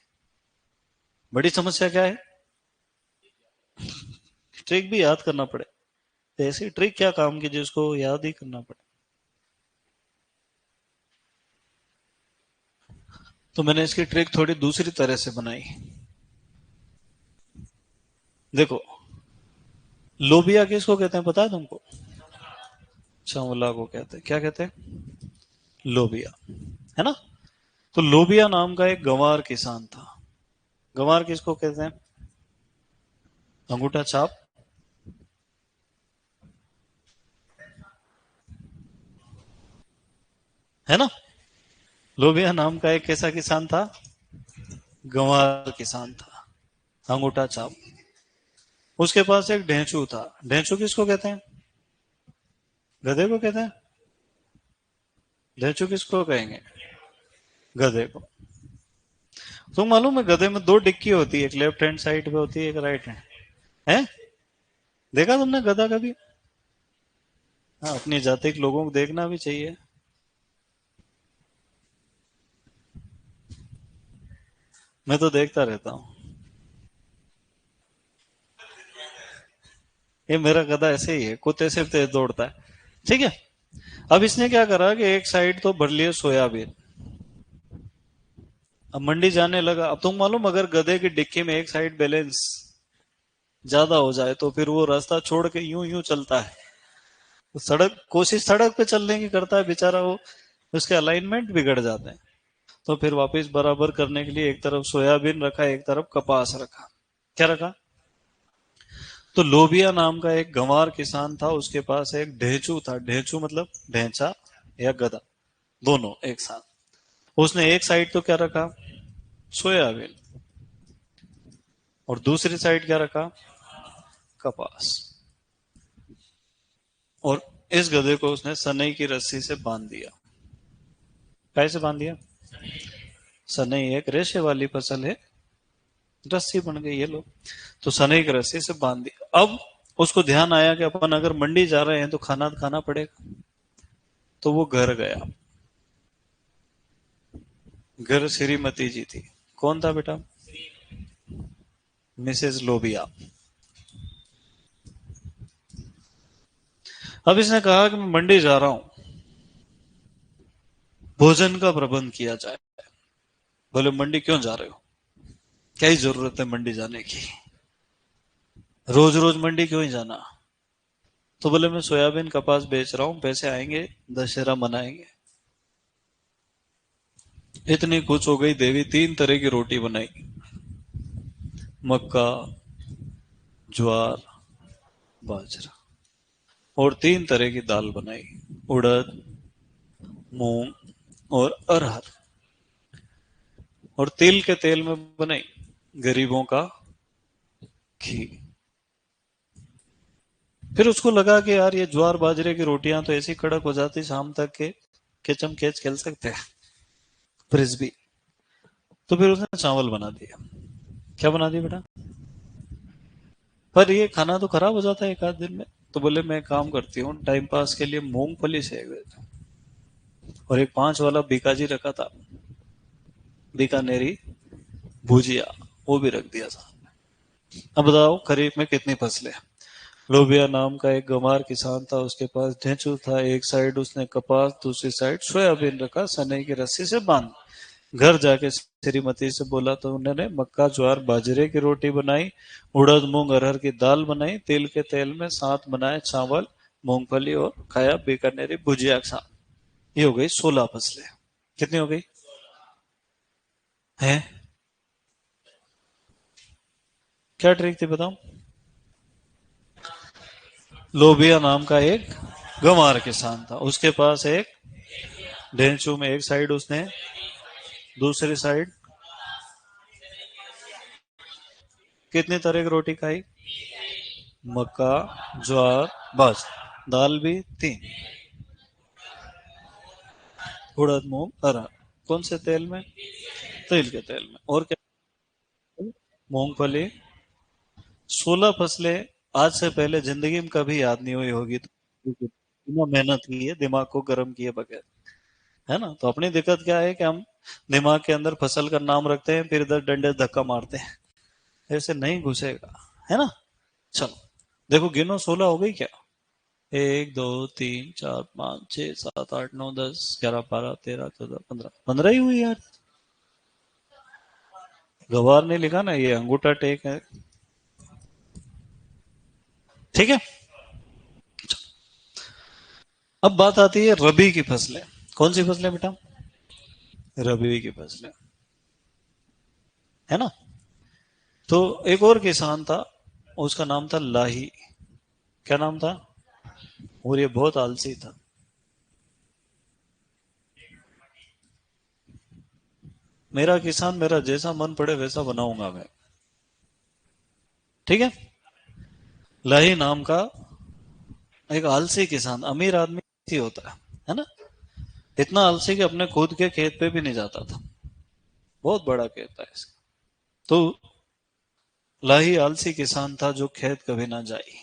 बड़ी समस्या क्या है? ट्रिक भी याद करना पड़े। तो ऐसी ट्रिक क्या काम की जिसको याद ही करना पड़े? तो मैंने इसकी ट्रिक थोड़ी दूसरी तरह से बनाई। देखो, लोबिया किसको कहते हैं पता है तुमको? चावला को कहते हैं। क्या कहते हैं? लोबिया, है ना? तो लोबिया नाम का एक गंवार किसान था। गंवार किसको कहते हैं? अंगूठा छाप। है ना। लोबिया नाम का एक कैसा किसान था, गंवार किसान था, अंगूठा छाप। उसके पास एक ढेंचू था। ढेंचू किसको कहते हैं, गधे को कहते हैं। ढेंचू किसको कहेंगे, गधे को। तुम मालूम है गधे में दो डिक्की होती है, एक लेफ्ट हैंड साइड पे होती है, एक राइट हैंड है। देखा तुमने गधा कभी। हाँ, अपनी जाति के लोगों को देखना भी चाहिए। मैं तो देखता रहता हूँ। ये मेरा गधा ऐसे ही है, कुत्ते से तेज दौड़ता है। ठीक है। अब इसने क्या करा कि एक साइड तो भर लिए सोयाबीन। अब मंडी जाने लगा। अब तुम मालूम, अगर गधे की डिक्की में एक साइड बैलेंस ज्यादा हो जाए तो फिर वो रास्ता छोड़ के यूं यूं चलता है। तो सड़क, कोशिश सड़क पे चलने की करता है बेचारा वो, उसके अलाइनमेंट बिगड़ जाते हैं। तो फिर वापस बराबर करने के लिए एक तरफ सोयाबीन रखा, एक तरफ कपास रखा। क्या रखा, तो लोबिया नाम का एक गंवार किसान था, उसके पास एक ढेंचू था। ढेंचू मतलब ढेंचा या गधा, दोनों एक साथ। उसने एक साइड तो क्या रखा, सोयाबीन, और दूसरी साइड क्या रखा, कपास। और इस गधे को उसने सनई की रस्सी से बांध दिया। कैसे बांध दिया, सनई एक रेशे वाली फसल है, रस्सी बन गई, ये लो। तो सनई की रस्सी से बांध दिया। अब उसको ध्यान आया कि अपन अगर मंडी जा रहे हैं तो खाना खाना पड़ेगा। तो वो घर गया। घर श्रीमती जी थी। कौन था बेटा, मिसेस लोबिया। अब इसने कहा कि मैं मंडी जा रहा हूं, भोजन का प्रबंध किया जाए। बोले मंडी क्यों जा रहे हो, क्या ही जरूरत है मंडी जाने की, रोज रोज मंडी क्यों ही जाना। तो बोले मैं सोयाबीन कपास बेच रहा हूं, पैसे आएंगे, दशहरा मनाएंगे। इतनी कुछ हो गई देवी, 3 तरह की रोटी बनाई, मक्का, ज्वार, बाजरा, और 3 तरह की दाल बनाई, उड़द, मूंग और अरहर। और तिल के तेल में बनाई, गरीबों का घी। फिर उसको लगा कि यार ये ज्वार बाजरे की रोटियां तो ऐसी कड़क हो जाती शाम तक के केचम कैच खेल सकते हैं, फ्रिस्बी। तो फिर उसने चावल बना दिया। क्या बना दिया बेटा, पर ये खाना तो खराब हो जाता है एक आध दिन में। तो बोले मैं काम करती हूँ, टाइम पास के लिए मूंगफली सेक देता हूँ। और एक 5 वाला बीकाजी रखा था, बीकानेरी भुजिया, वो भी रख दिया था। अब बताओ खरीफ में कितनी फसलें। लोबिया नाम का एक गंवार किसान था, उसके पास ढेंचू था। एक साइड उसने कपास, दूसरी साइड सोयाबीन रखा, सनई की रस्सी से बांध। घर जाके श्रीमती से बोला तो उन्होंने मक्का ज्वार बाजरे की रोटी बनाई, उड़द मूंग अरहर की दाल बनाई, तिल के तेल में साथ बनाए चावल, मूंगफली, और खाया बीकानेरी भुजिया के साथ। ये हो गई 16 फसलें। कितनी हो गई है, क्या ट्रिक थी बताओ। लोबिया नाम का एक गंवार किसान था, उसके पास एक ढेंचू में एक साइड उसने, दूसरी साइड कितनी तरह की रोटी खाई, मक्का, ज्वार, बस, दाल भी 3, उड़द मूंग अरहर। कौन से तेल में, तेल के तेल में। और क्या, मूंगफली। 16 फसलें आज से पहले जिंदगी में कभी याद नहीं हुई होगी, तो इतना मेहनत की है दिमाग को गर्म किए बगैर, है ना। तो अपनी दिक्कत क्या है कि हम दिमाग के अंदर फसल का नाम रखते हैं, फिर इधर डंडे धक्का मारते हैं। ऐसे नहीं घुसेगा, है ना। चलो देखो, गिनो, 16 हो गई क्या। 1 2 3 4 5 6 7 8 9 10 11 12 13 14 15 15 ही हुई यार। गवार ने लिखा ना, ये अंगूठा टेक है। ठीक है। अब बात आती है रबी की फसलें। कौन सी फसलें बेटा, रबी की फसलें, है ना। तो एक और किसान था, उसका नाम था लाही। क्या नाम था, और ये बहुत आलसी था। मेरा किसान मेरा जैसा मन पड़े वैसा बनाऊंगा मैं। ठीक है। लाही नाम का एक आलसी किसान, अमीर आदमी ही होता है ना। इतना आलसी कि अपने खुद के खेत पे भी नहीं जाता था। बहुत बड़ा खेत है इसका। तो लाही आलसी किसान था जो खेत कभी ना जाई।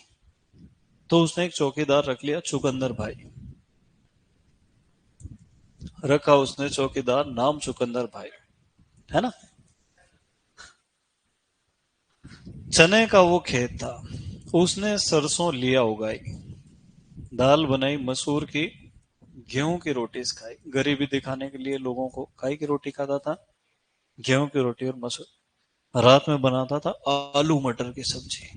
तो उसने एक चौकीदार रख लिया, चुकंदर भाई। रखा उसने चौकीदार, नाम चुकंदर भाई, है ना। चने का वो खेत था, उसने सरसों लिया उगाई, दाल बनाई मसूर की, गेहूं की रोटी खाई। गरीबी दिखाने के लिए लोगों को काई की रोटी खाता था, गेहूं की रोटी और मसूर। रात में बनाता था आलू मटर की सब्जी,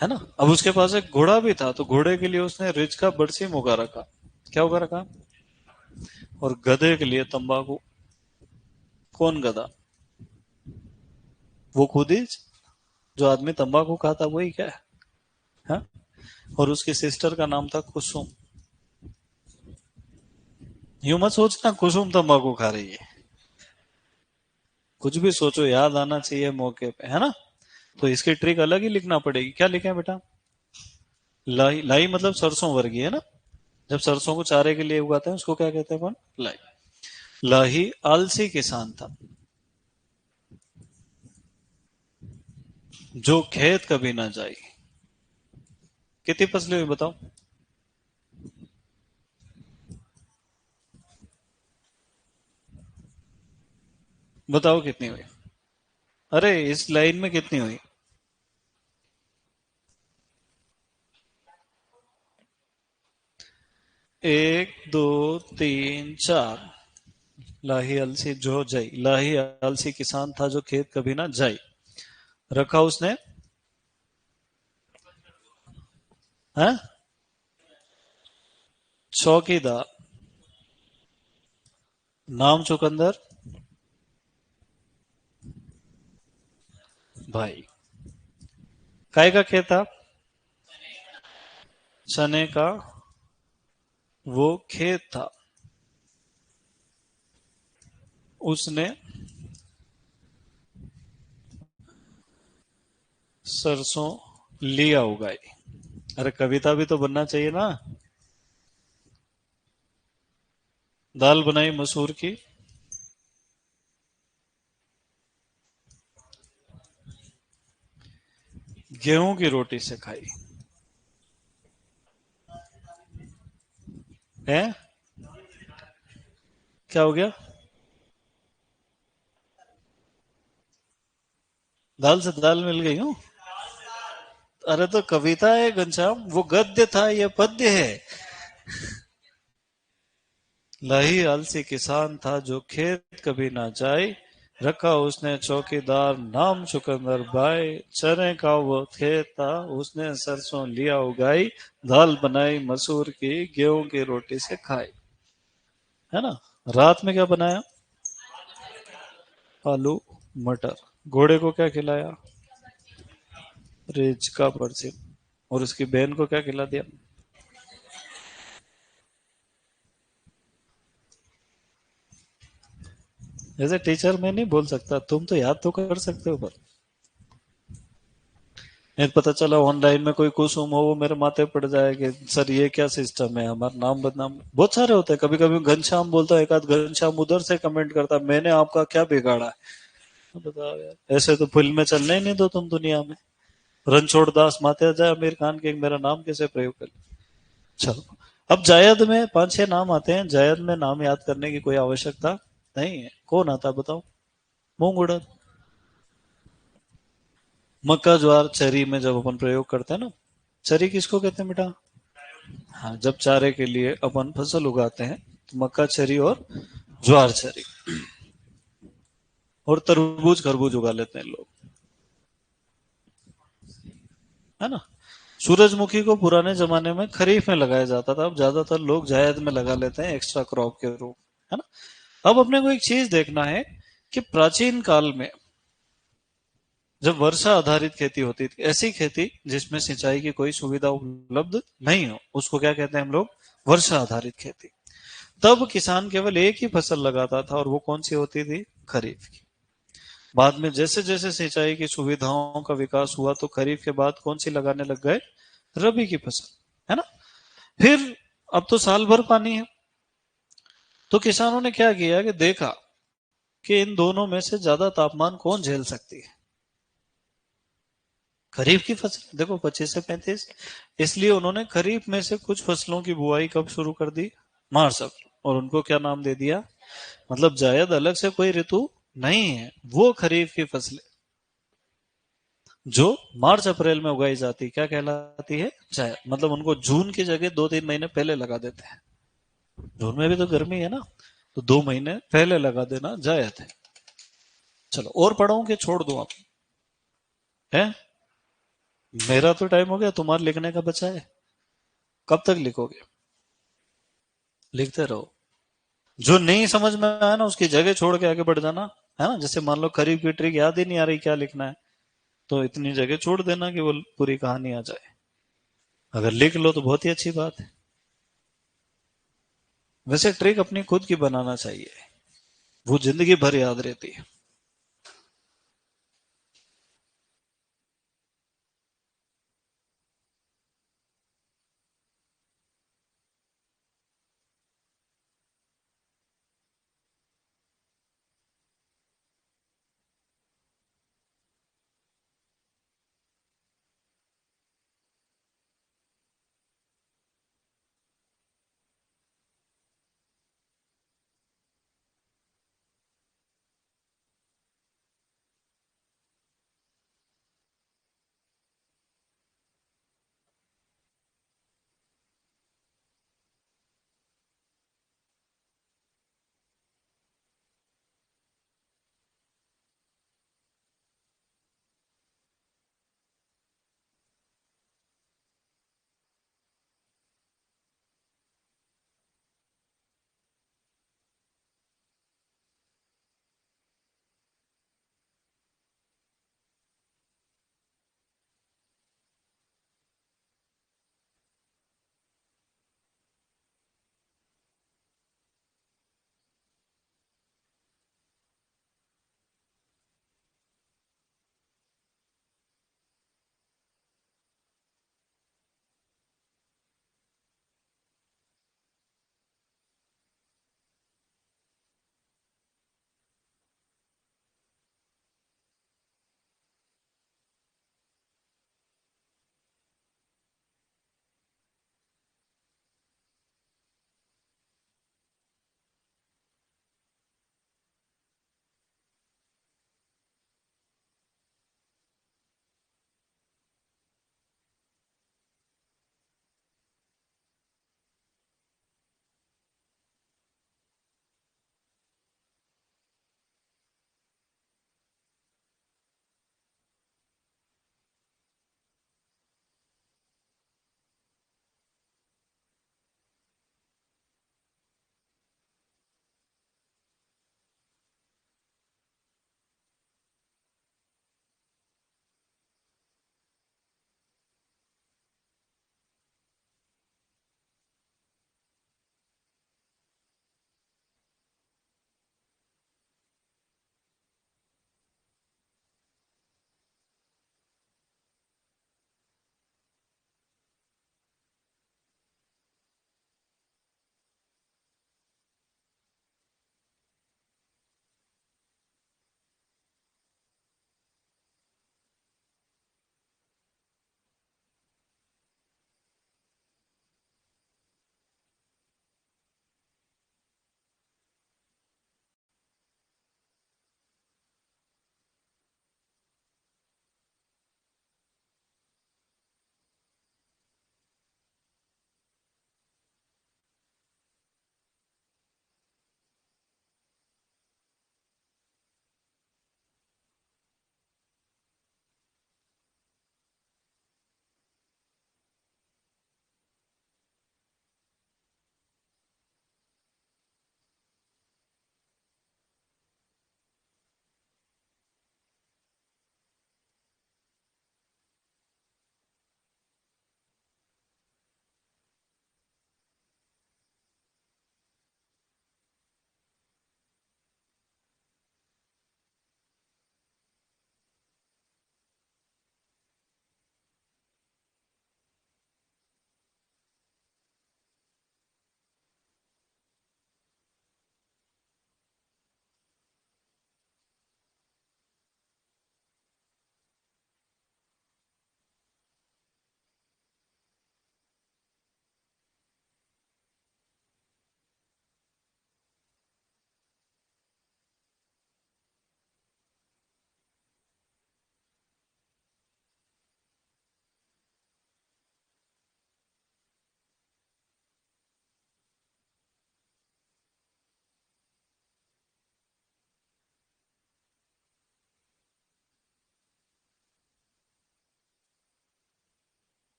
है ना। अब उसके पास एक घोड़ा भी था, तो घोड़े के लिए उसने रिच का बरसीम उगा रखा। क्या उगा रखा? और गधे के लिए तंबाकू। कौन गधा? वो खुद ही, जो आदमी तंबाकू खाता वही क्या है? हाँ? और उसकी सिस्टर का नाम था कुसुम। यूं मत सोचना कुसुम तंबाकू खा रही है। कुछ भी सोचो, याद आना चाहिए मौके पे, है ना। तो इसकी ट्रिक अलग ही लिखना पड़ेगी। क्या लिखे बेटा? लाई, लाई मतलब सरसों वर्गीय, है ना। जब सरसों को चारे के लिए उगाते हैं उसको क्या कहते हैं अपन? लाई। लाही आलसी किसान था जो खेत कभी ना जाई। कितनी फसलें हुई बताओ? बताओ कितनी हुई? अरे इस लाइन में कितनी हुई? 1 2 3 4। लाही आलसी जो जाई, लाही आलसी किसान था जो खेत कभी ना जाई। रखा उसने, है, चौकीदार, नाम चुकंदर भाई। काय का खेत था? चने का वो खेत था, उसने सरसों लिया उगाई। अरे कविता भी तो बनना चाहिए ना। दाल बनाई मसूर की, गेहूं की रोटी से खाई। है? क्या हो गया? दाल से दाल मिल गई हूँ। अरे तो कविता है घनश्याम, वो गद्य था, ये पद्य है। लाही आलसी किसान था जो खेत कभी ना जाए। रखा उसने चौकीदार, नाम चुकंदर भाई। चने का वो खेत था, उसने सरसों लिया उगाई। दाल बनाई मसूर की, गेहूं की रोटी से खाई। है ना। रात में क्या बनाया? आलू मटर। घोड़े को क्या खिलाया? रिच का परसिन। और उसकी बहन को क्या खिला दिया? जैसे टीचर मैं नहीं बोल सकता, तुम तो याद तो कर सकते हो। पर नहीं पता चला ऑनलाइन में कोई कुसुम हो, वो मेरे माथे पड़ जाए कि सर ये क्या सिस्टम है, हमारा नाम बदनाम बहुत सारे होते हैं। कभी कभी घनश्याम बोलता है, एक आध घनश्याम उधर से कमेंट करता है, मैंने आपका क्या बिगाड़ा है। बताओ यार, ऐसे तो फिल्म में चलने ही नहीं दो तुम दुनिया में। रणछोड़ दास माते जाए आमिर खान के, मेरा नाम कैसे प्रयोग कर। चलो, अब जायद में 5 6 नाम आते हैं। जायद में नाम याद करने की कोई आवश्यकता नहीं है। कौन आता है बताओ? मूंग उड़द। मक्का ज्वार चरी में जब अपन प्रयोग करते हैं ना, चरी किसको कहते हैं बेटा? हाँ, जब चारे के लिए अपन फसल उगाते हैं तो मक्का चरी और ज्वार चरी। और तरबूज खरबूज उगा लेते हैं लोग, है ना। सूरजमुखी को पुराने जमाने में खरीफ में लगाया जाता था, अब ज्यादातर लोग जायद में लगा लेते हैं एक्स्ट्रा क्रॉप के रूप, है ना। अब अपने को एक चीज देखना है कि प्राचीन काल में जब वर्षा आधारित खेती होती थी, ऐसी खेती जिसमें सिंचाई की कोई सुविधा उपलब्ध नहीं हो, उसको क्या कहते हैं हम लोग? वर्षा आधारित खेती। तब किसान केवल एक ही फसल लगाता था, और वो कौन सी होती थी? खरीफ की। बाद में जैसे जैसे सिंचाई की सुविधाओं का विकास हुआ तो खरीफ के बाद कौन सी लगाने लग गए? रबी की फसल, है ना। फिर अब तो साल भर पानी है, तो किसानों ने क्या किया कि देखा कि इन दोनों में से ज्यादा तापमान कौन झेल सकती है? खरीफ की फसल। देखो 25 से 35। इसलिए उन्होंने खरीफ में से कुछ फसलों की बुआई कब शुरू कर दी? मार्च अप्रैल। और उनको क्या नाम दे दिया? मतलब जायद अलग से कोई ऋतु नहीं है, वो खरीफ की फसलें जो मार्च अप्रैल में उगाई जाती क्या कहलाती है? जायद। मतलब उनको जून की जगह 2-3 महीने पहले लगा देते हैं। जून में भी तो गर्मी है ना, तो 2 महीने पहले लगा देना जायद है। चलो और पढ़ाऊं कि छोड़ दूं आप? है, मेरा तो टाइम हो गया, तुम्हारा लिखने का बचा है। कब तक लिखोगे? लिखते रहो। जो नहीं समझ में आया ना उसकी जगह छोड़ के आगे बढ़ जाना, है ना। जैसे मान लो खरीफ की ट्रिक याद ही नहीं आ रही क्या लिखना है, तो इतनी जगह छोड़ देना कि वो पूरी कहानी आ जाए। अगर लिख लो तो बहुत ही अच्छी बात है। वैसे ट्रिक अपनी खुद की बनाना चाहिए, वो जिंदगी भर याद रहती है।